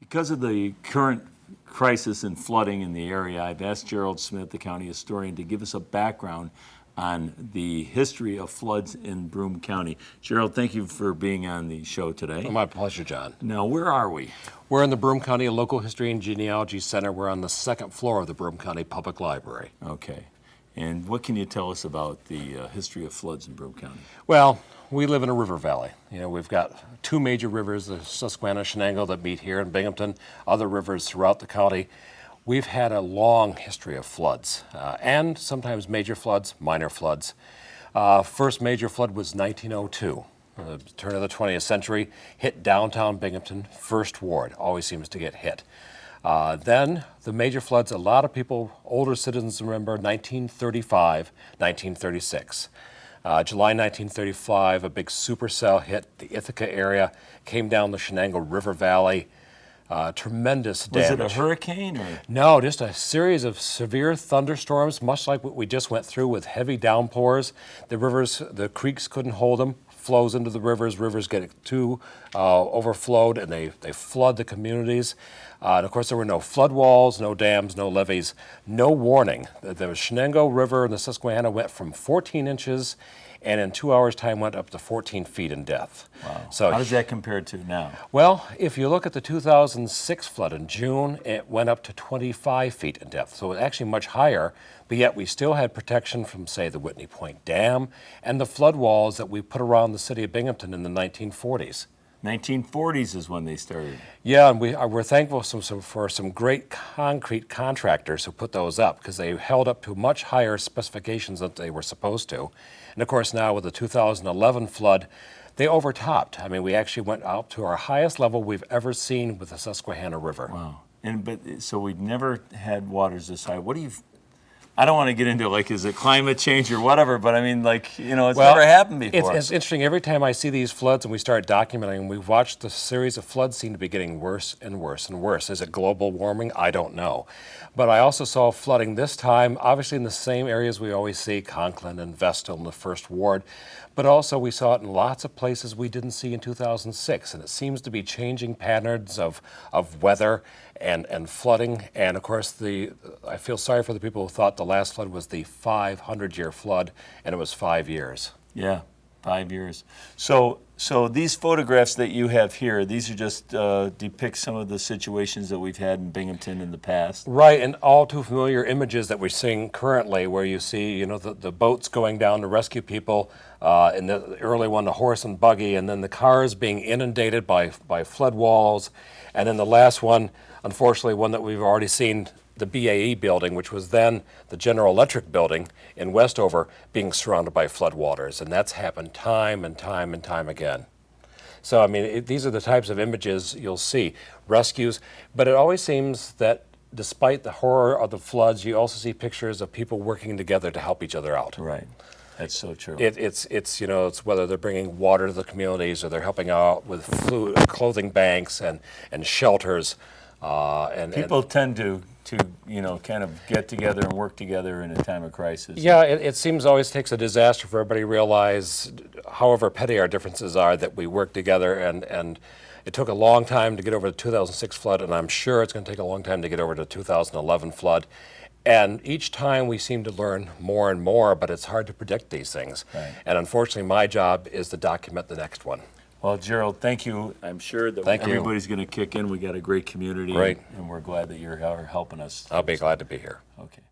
Because of the current crisis and flooding in the area, I've asked Gerald Smith, the county historian, to give us a background on the history of floods in Broome County. Gerald, thank you for being on the show today. Oh, my pleasure, John. Now, where are we? We're in the Broome County Local History and Genealogy Center. We're on the second floor of the Broome County Public Library. Okay. And what can you tell us about the history of floods in Broome County? Well, we live in a river valley. You know, we've got two major rivers, the Susquehanna, Shenango, that meet here in Binghamton, other rivers throughout the county. We've had a long history of floods, and sometimes major floods, minor floods. First major flood was 1902, the turn of the 20th century, hit downtown Binghamton, First Ward, always seems to get hit. Then the major floods, a lot of people, older citizens remember 1935, 1936. July 1935, a big supercell hit the Ithaca area, came down the Shenango River Valley. Tremendous damage. Was it a hurricane? Or? No, just a series of severe thunderstorms, much like what we just went through with heavy downpours. The rivers, the creeks couldn't hold them, flows into the rivers get too overflowed, and they flood the communities. And of course, there were no flood walls, no dams, no levees, no warning. The Shenango River and the Susquehanna went from 14 inches and in 2 hours' time went up to 14 feet in depth. Wow. So, how does that compare to now? Well, if you look at the 2006 flood in June, it went up to 25 feet in depth. So it's actually much higher, but yet we still had protection from, say, the Whitney Point Dam and the flood walls that we put around the city of Binghamton in the 1940s. 1940s is when they started. Yeah, and we're thankful for some great concrete contractors who put those up, because they held up to much higher specifications than they were supposed to. And of course now with the 2011 flood, they overtopped. I mean, we actually went up to our highest level we've ever seen with the Susquehanna River. Wow. So we've never had waters this high. What do you... I don't want to get into, like, is it climate change or whatever, but I mean, like, you know, it's never happened before. It's interesting. Every time I see these floods and we start documenting, we've watched the series of floods seem to be getting worse and worse and worse. Is it global warming? I don't know. But I also saw flooding this time, obviously in the same areas we always see, Conklin and Vestal in the First Ward, but also we saw it in lots of places we didn't see in 2006, and it seems to be changing patterns of weather and flooding. And of course, I feel sorry for the people who thought the last flood was the 500-year flood, and it was 5 years. Yeah, 5 years. So these photographs that you have here, these are just depict some of the situations that we've had in Binghamton in the past. Right, and all too familiar images that we're seeing currently, where you see, you know, the boats going down to rescue people. In the early one, the horse and buggy, and then the cars being inundated by flood walls, and then the last one, unfortunately, one that we've already seen, the BAE building, which was then the General Electric building in Westover, being surrounded by floodwaters, and that's happened time and time and time again. So, I mean, these are the types of images you'll see, rescues, but it always seems that despite the horror of the floods, you also see pictures of people working together to help each other out. Right. That's so true. It's you know, it's whether they're bringing water to the communities or they're helping out with food, clothing banks and shelters. People tend to you know, kind of get together and work together in a time of crisis. Yeah, it seems always takes a disaster for everybody to realize, however petty our differences are, that we work together. And it took a long time to get over the 2006 flood, and I'm sure it's going to take a long time to get over the 2011 flood. And each time we seem to learn more and more, but it's hard to predict these things. Right. And unfortunately, my job is to document the next one. Well, Gerald, thank you. I'm sure that everybody's going to kick in. We got a great community, Great. and we're glad that you're helping us. I'll be glad to be here. Okay.